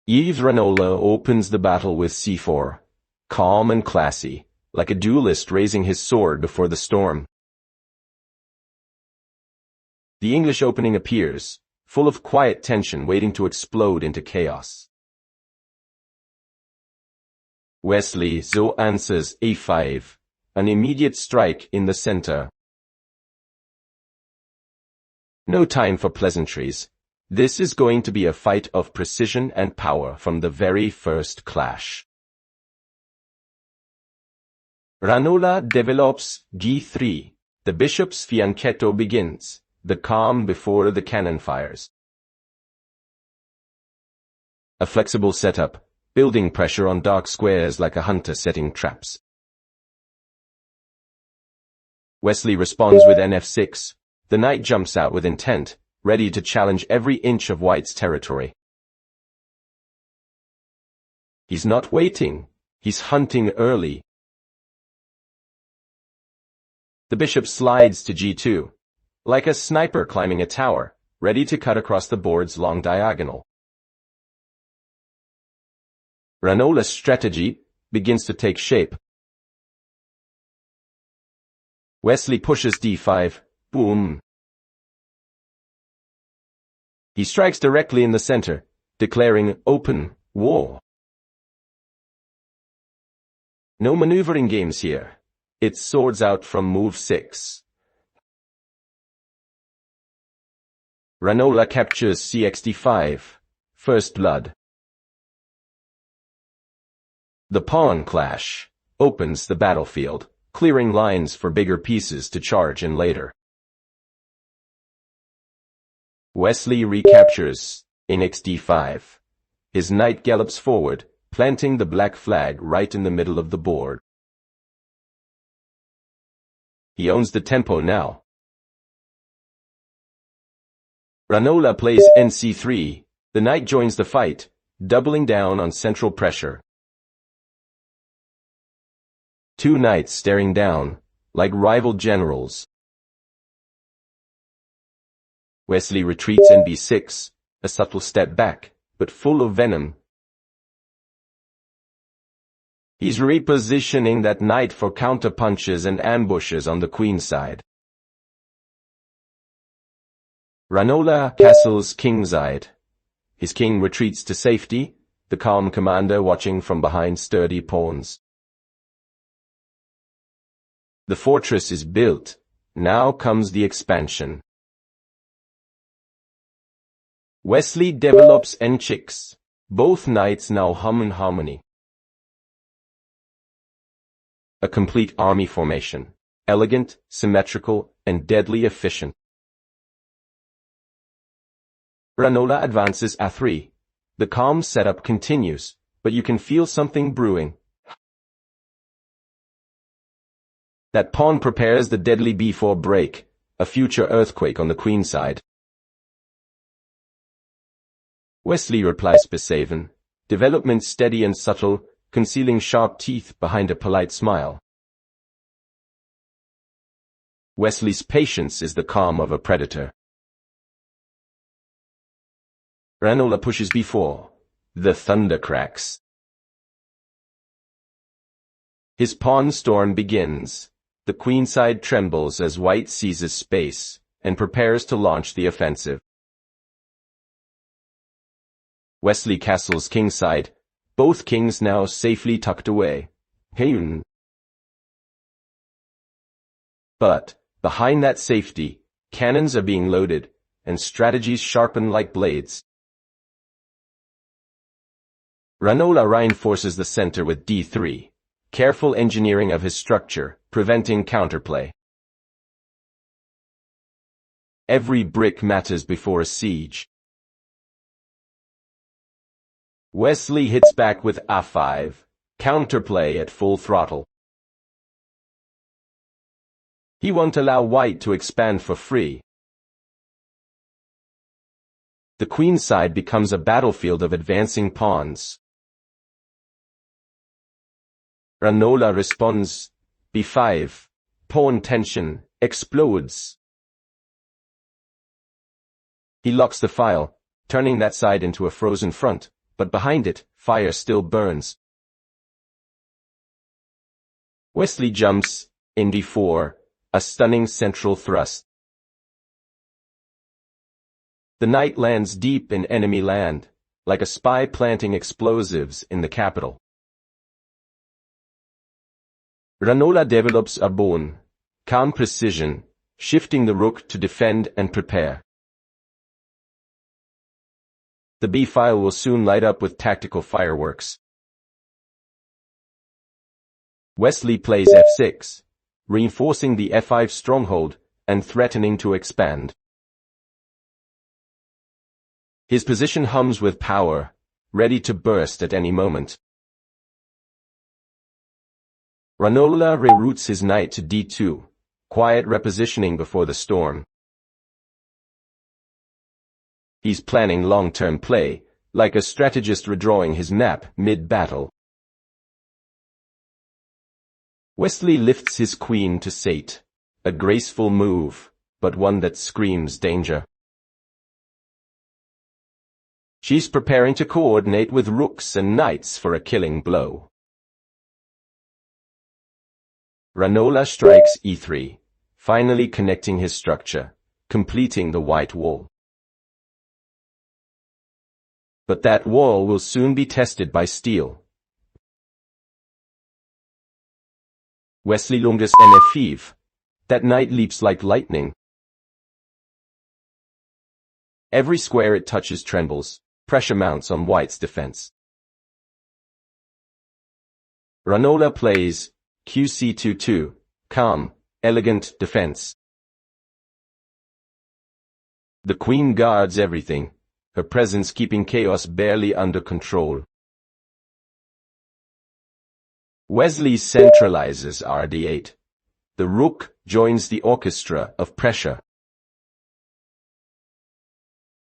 Yves Ranola opens the battle with c4, calm and classy, like a duelist raising his sword before the storm. The English opening appears, full of quiet tension waiting to explode into chaos. Wesley So answers a5, an immediate strike in the center. No time for pleasantries. This is going to be a fight of precision and power from the very first clash. Ranola develops g3. The bishop's fianchetto begins, the calm before the cannon fires. A flexible setup, building pressure on dark squares like a hunter setting traps. Wesley responds with nf6. The knight jumps out with intent, ready to challenge every inch of white's territory. He's not waiting, he's hunting early. The bishop slides to g2, like a sniper climbing a tower, ready to cut across the board's long diagonal. Ranola's strategy begins to take shape. Wesley pushes d5, boom. He strikes directly in the center, declaring open war. No maneuvering games here. It's swords out from move 6. Ranola captures cxd5, first blood. The pawn clash opens the battlefield, clearing lines for bigger pieces to charge in later. Wesley recaptures in xd5. His knight gallops forward, planting the black flag right in the middle of the board. He owns the tempo now. Ranola plays nc3. The knight joins the fight, doubling down on central pressure. Two knights staring down, like rival generals. Wesley retreats nb6, a subtle step back, but full of venom. He's repositioning that knight for counterpunches and ambushes on the queen side. Ranola castles kingside. His king retreats to safety, the calm commander watching from behind sturdy pawns. The fortress is built. Now comes the expansion. Wesley develops n6. Both knights now hum in harmony. A complete army formation. Elegant, symmetrical, and deadly efficient. Ranola advances a3. The calm setup continues, but you can feel something brewing. That pawn prepares the deadly b4 break, a future earthquake on the queen side. Wesley replies b7, development steady and subtle, concealing sharp teeth behind a polite smile. Wesley's patience is the calm of a predator. Ranola pushes b4. The thunder cracks. His pawn storm begins. The queenside trembles as white seizes space and prepares to launch the offensive. Wesley castles kingside, both kings now safely tucked away. Heun. But, behind that safety, cannons are being loaded, and strategies sharpen like blades. Ranola reinforces the center with d3, careful engineering of his structure, preventing counterplay. Every brick matters before a siege. Wesley hits back with a5, counterplay at full throttle. He won't allow white to expand for free. The queen side becomes a battlefield of advancing pawns. Ranola responds, b5, pawn tension, explodes. He locks the file, turning that side into a frozen front, but behind it, fire still burns. Wesley jumps in d4, a stunning central thrust. The knight lands deep in enemy land, like a spy planting explosives in the capital. Ranola develops a pawn, calm precision, shifting the rook to defend and prepare. The b-file will soon light up with tactical fireworks. Wesley plays f6, reinforcing the f5 stronghold and threatening to expand. His position hums with power, ready to burst at any moment. Ranola reroutes his knight to d2, quiet repositioning before the storm. He's planning long-term play, like a strategist redrawing his map mid-battle. Wesley lifts his queen to sate, a graceful move, but one that screams danger. She's preparing to coordinate with rooks and knights for a killing blow. Ranola strikes e3, finally connecting his structure, completing the white wall. But that wall will soon be tested by steel. Wesley longes n5. That knight leaps like lightning. Every square it touches trembles. Pressure mounts on white's defense. Ranola plays qc2-2, calm, elegant defense. The queen guards everything, her presence keeping chaos barely under control. Wesley centralizes rd8. The rook joins the orchestra of pressure.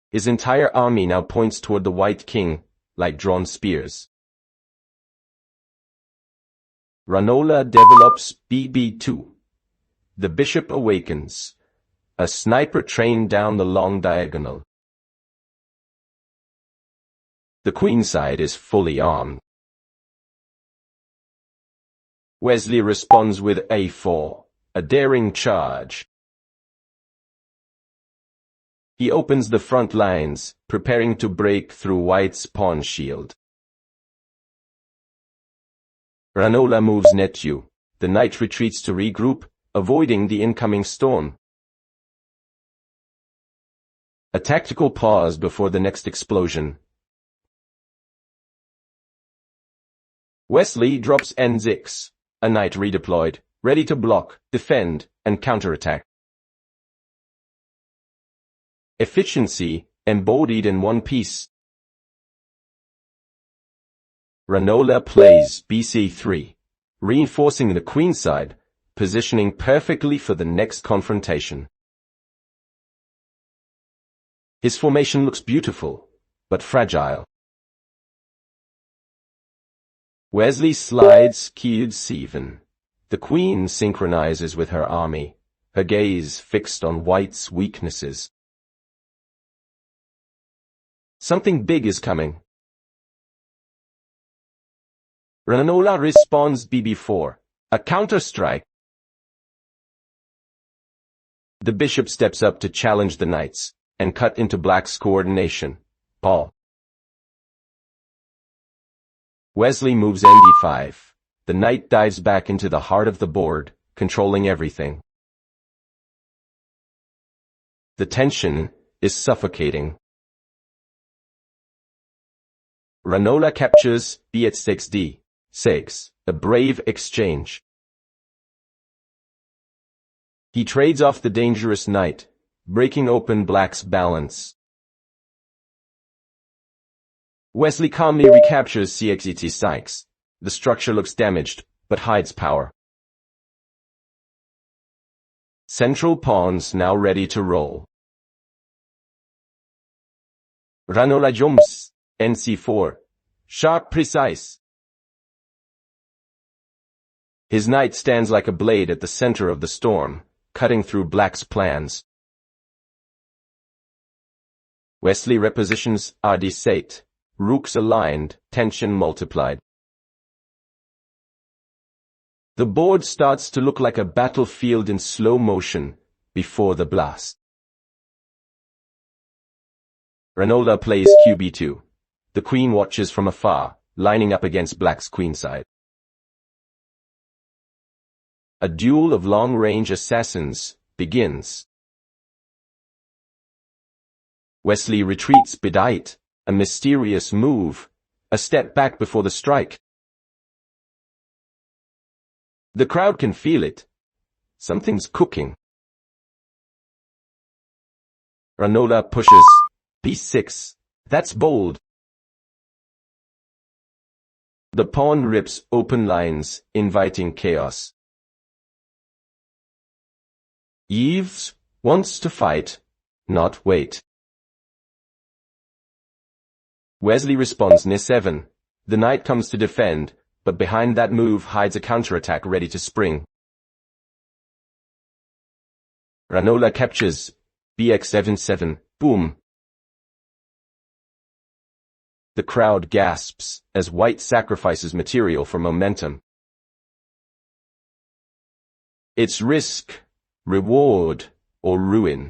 His entire army now points toward the white king, like drawn spears. Ranola develops bb2. The bishop awakens, a sniper trained down the long diagonal. The queen side is fully armed. Wesley responds with a4, a daring charge. He opens the front lines, preparing to break through white's pawn shield. Ranola moves netu. The knight retreats to regroup, avoiding the incoming storm. A tactical pause before the next explosion. Wesley drops n6, a knight redeployed, ready to block, defend, and counterattack. Efficiency, embodied in one piece. Ranola plays bc3, reinforcing the queen side, positioning perfectly for the next confrontation. His formation looks beautiful, but fragile. Wesley slides q7. The queen synchronizes with her army, her gaze fixed on white's weaknesses. Something big is coming. Ranola responds bb4, a counter-strike. The bishop steps up to challenge the knights, and cut into black's coordination. Paul. Wesley moves nd5. The knight dives back into the heart of the board, controlling everything. The tension is suffocating. Ranola captures b6d, 6, a brave exchange. He trades off the dangerous knight, breaking open black's balance. Wesley calmly recaptures cx6. The structure looks damaged, but hides power. Central pawns now ready to roll. Ranola jumps, nc4, sharp precise. His knight stands like a blade at the center of the storm, cutting through black's plans. Wesley repositions rd8, rooks aligned, tension multiplied. The board starts to look like a battlefield in slow motion before the blast. Ranola plays QB2. The queen watches from afar, lining up against black's queenside. A duel of long-range assassins begins. Wesley retreats bedight, a mysterious move, a step back before the strike. The crowd can feel it. Something's cooking. Ranola pushes. B6. That's bold. The pawn rips open lines, inviting chaos. Yves wants to fight, not wait. Wesley responds n7. The knight comes to defend, but behind that move hides a counterattack ready to spring. Ranola captures. Bx7-7. Boom. The crowd gasps as white sacrifices material for momentum. It's risk, reward, or ruin.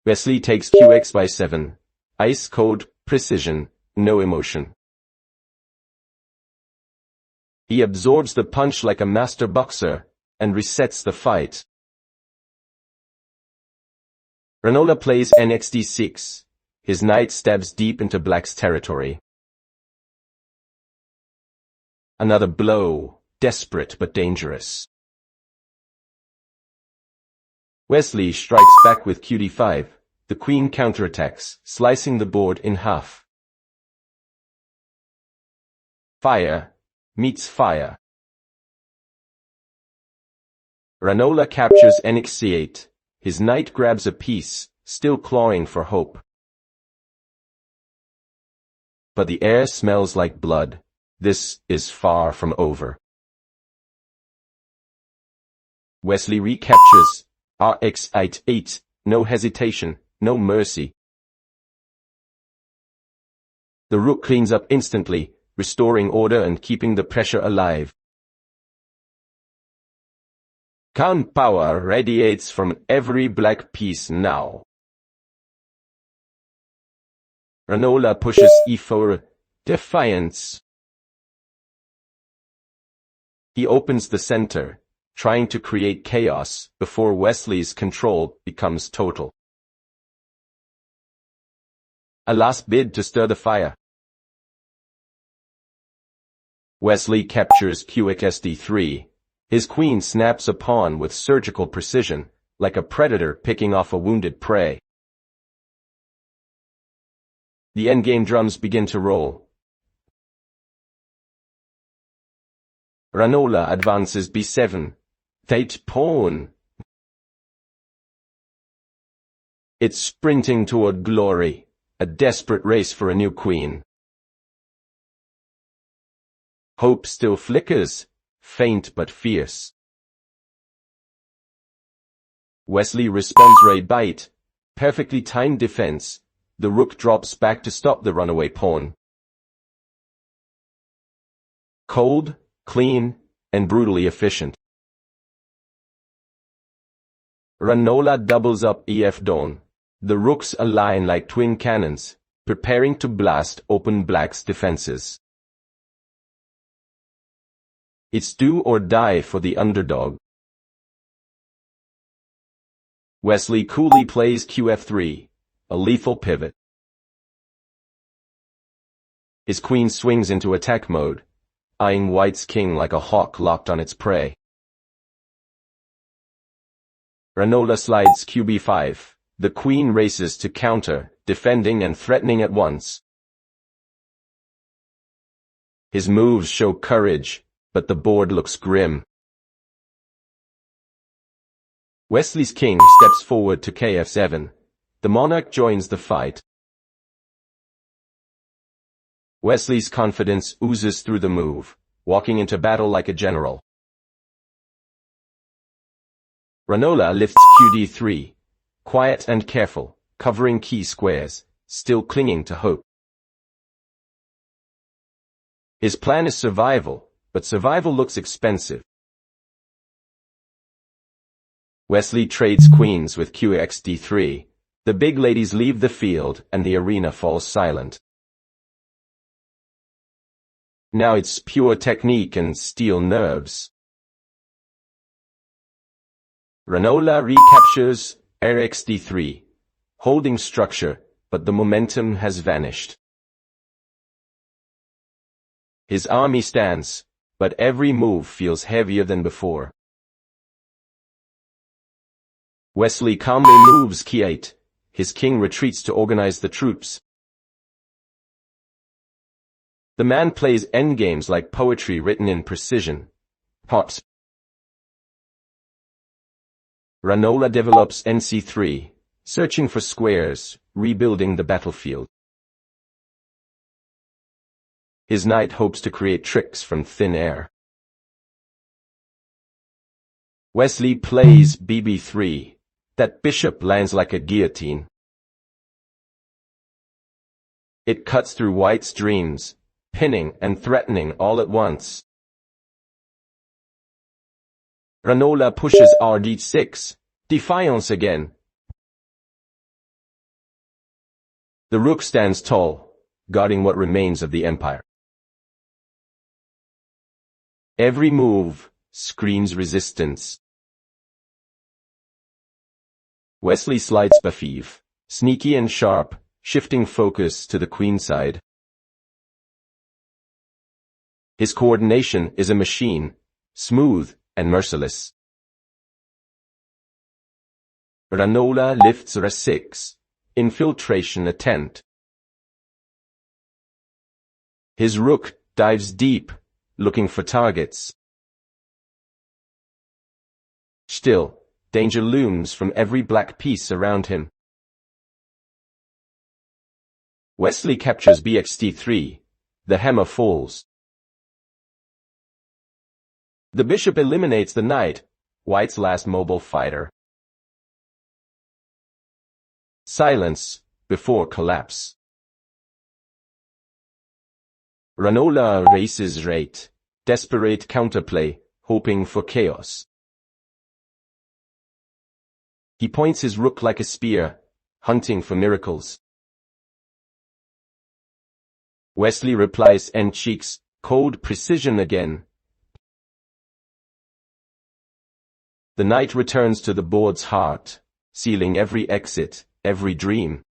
Wesley takes Qx by 7. Ice cold precision, no emotion. He absorbs the punch like a master boxer and resets the fight. Ranola plays nxd6. His knight stabs deep into black's territory. Another blow, desperate but dangerous. Wesley strikes back with qd5. The queen counterattacks, slicing the board in half. Fire meets fire. Ranola captures nxc8. His knight grabs a piece, still clawing for hope. But the air smells like blood. This is far from over. Wesley recaptures. Rx8-8. No hesitation, no mercy. The rook cleans up instantly, restoring order and keeping the pressure alive. Calm power radiates from every black piece now. Ranola pushes e4, defiance. He opens the center, trying to create chaos before Wesley's control becomes total. A last bid to stir the fire. Wesley captures qxd3. His queen snaps a pawn with surgical precision, like a predator picking off a wounded prey. The endgame drums begin to roll. Ranola advances b7. Thate pawn. It's sprinting toward glory, a desperate race for a new queen. Hope still flickers, faint but fierce. Wesley responds raid bite, perfectly timed defense. The rook drops back to stop the runaway pawn. Cold, clean, and brutally efficient. Ranola doubles up ef dawn. The rooks align like twin cannons, preparing to blast open black's defenses. It's do or die for the underdog. Wesley coolly plays qf3, a lethal pivot. His queen swings into attack mode, eyeing white's king like a hawk locked on its prey. Ranola slides qb5. The queen races to counter, defending and threatening at once. His moves show courage, but the board looks grim. Wesley's king steps forward to kf7. The monarch joins the fight. Wesley's confidence oozes through the move, walking into battle like a general. Ranola lifts qd3, quiet and careful, covering key squares, still clinging to hope. His plan is survival, but survival looks expensive. Wesley trades queens with qxd3. The big ladies leave the field and the arena falls silent. Now it's pure technique and steel nerves. Ranola recaptures rxd3, holding structure, but the momentum has vanished. His army stands, but every move feels heavier than before. Wesley calmly moves K8. His king retreats to organize the troops. The man plays endgames like poetry written in precision. Pops. Ranola develops nc3, searching for squares, rebuilding the battlefield. His knight hopes to create tricks from thin air. Wesley plays bb3. That bishop lands like a guillotine. It cuts through white's dreams, pinning and threatening all at once. Ranola pushes rd6, defiance again. The rook stands tall, guarding what remains of the empire. Every move screams resistance. Wesley slides b5, sneaky and sharp, shifting focus to the queen side. His coordination is a machine, smooth and merciless. Ranola lifts r6, infiltration attempt. His rook dives deep, looking for targets. Still, danger looms from every black piece around him. Wesley captures bxt3. The hammer falls. The bishop eliminates the knight, white's last mobile fighter. Silence before collapse. Ranola races rate, desperate counterplay, hoping for chaos. He points his rook like a spear, hunting for miracles. Wesley replies n-cheeks, cold precision again. The knight returns to the board's heart, sealing every exit, every dream.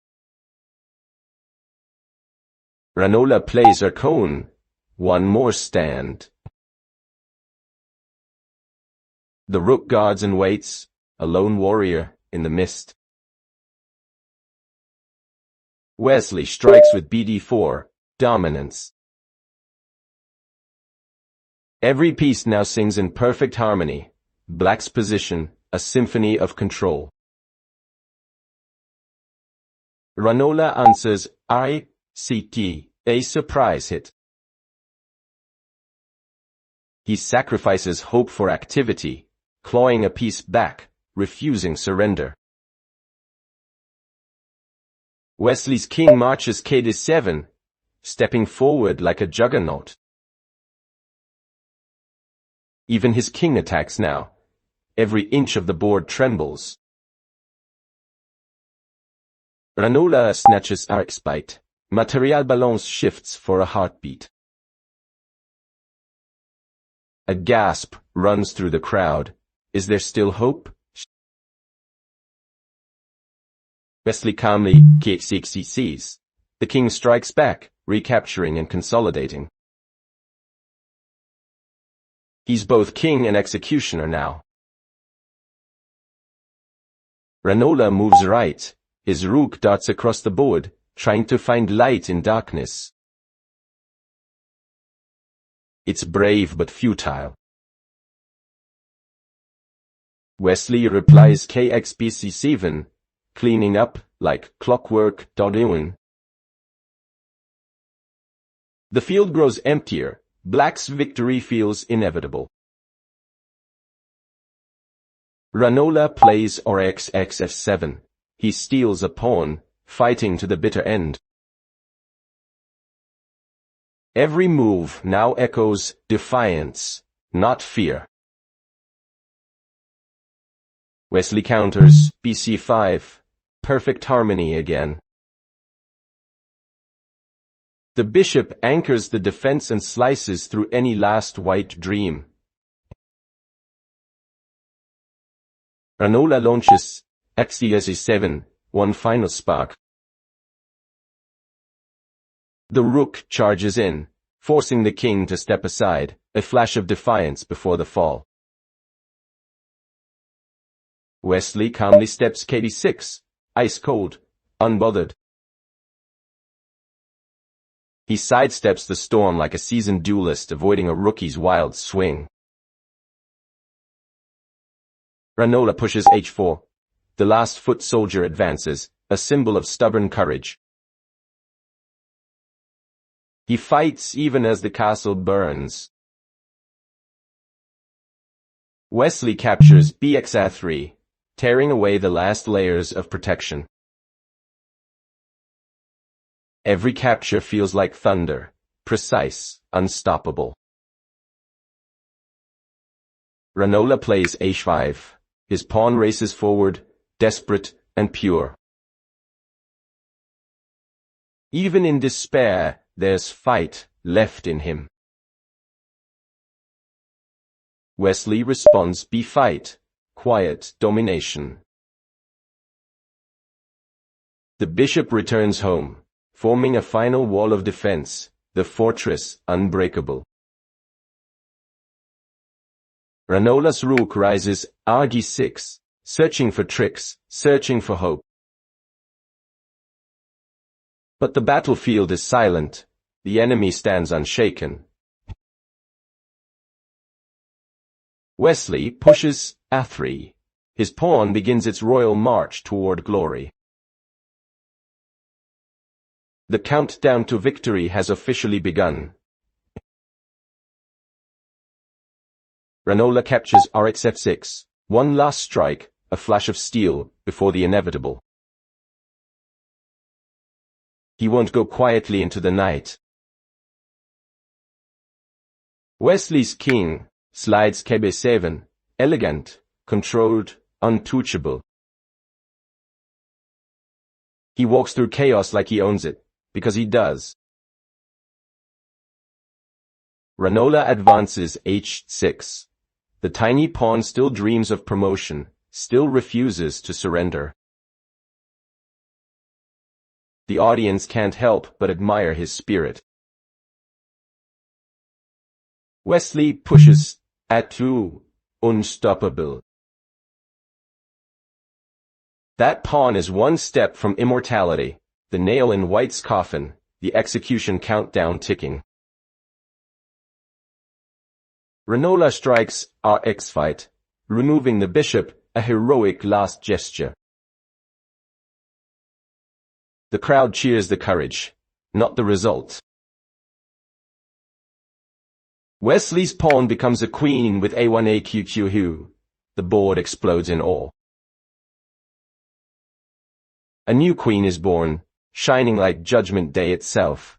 Ranola plays her cone. One more stand. The rook guards and waits, a lone warrior in the mist. Wesley strikes with bd4, dominance. Every piece now sings in perfect harmony. Black's position, a symphony of control. Ranola answers ICT, a surprise hit. He sacrifices hope for activity, clawing a piece back, refusing surrender. Wesley's king marches kd7, stepping forward like a juggernaut. Even his king attacks now. Every inch of the board trembles. Ranola snatches r-spite. Material balance shifts for a heartbeat. A gasp runs through the crowd. Is there still hope? Wesley calmly k6 The king strikes back, recapturing and consolidating. He's both king and executioner now. Ranola moves right. His rook darts across the board, trying to find light in darkness. It's brave but futile. Wesley replies kxbc7, cleaning up like clockwork. The field grows emptier. Black's victory feels inevitable. Ranola plays rxf7. He steals a pawn, fighting to the bitter end. Every move now echoes defiance, not fear. Wesley counters, bc5, perfect harmony again. The bishop anchors the defense and slices through any last white dream. Ranola launches xc7, one final spark. The rook charges in, forcing the king to step aside, a flash of defiance before the fall. Wesley calmly steps kd6, ice cold, unbothered. He sidesteps the storm like a seasoned duelist avoiding a rookie's wild swing. Ranola pushes h4. The last foot soldier advances, a symbol of stubborn courage. He fights even as the castle burns. Wesley captures bx3, tearing away the last layers of protection. Every capture feels like thunder, precise, unstoppable. Ranola plays h5. His pawn races forward, desperate and pure. Even in despair, there's fight left in him. Wesley responds b-fight, quiet domination. The bishop returns home, forming a final wall of defense, the fortress unbreakable. Ranola's rook rises rg6, searching for tricks, searching for hope. But the battlefield is silent, the enemy stands unshaken. Wesley pushes a3. His pawn begins its royal march toward glory. The countdown to victory has officially begun. Ranola captures rxf6, one last strike, a flash of steel, before the inevitable. He won't go quietly into the night. Wesley's king slides kb7, elegant, controlled, untouchable. He walks through chaos like he owns it, because he does. Ranola advances h6. The tiny pawn still dreams of promotion, still refuses to surrender. The audience can't help but admire his spirit. Wesley pushes a2, unstoppable. That pawn is one step from immortality, the nail in White's coffin, the execution countdown ticking. Ranola strikes rx5, removing the bishop, a heroic last gesture. The crowd cheers the courage, not the result. Wesley's pawn becomes a queen with a1 aqq. The board explodes in awe. A new queen is born, shining like Judgment Day itself.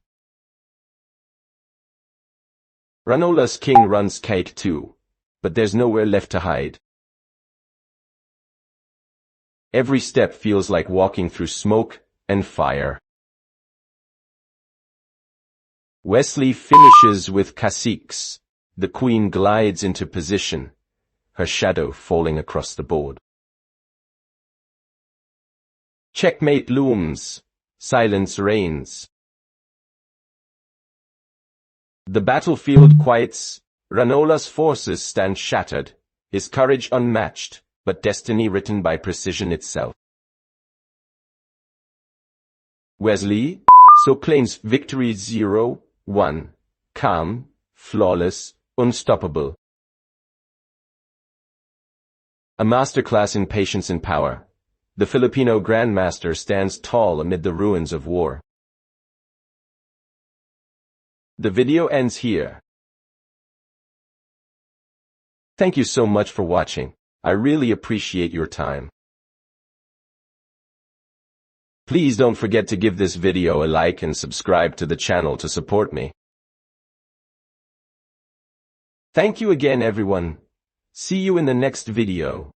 Ranola's king runs k2, but there's nowhere left to hide. Every step feels like walking through smoke and fire. Wesley finishes with k6. The queen glides into position, her shadow falling across the board. Checkmate looms. Silence reigns. The battlefield quiets. Ranola's forces stand shattered, his courage unmatched, but destiny written by precision itself. Wesley So claims victory 0-1, calm, flawless, unstoppable. A masterclass in patience and power. The Filipino Grandmaster stands tall amid the ruins of war. The video ends here. Thank you so much for watching. I really appreciate your time. Please don't forget to give this video a like and subscribe to the channel to support me. Thank you again, everyone. See you in the next video.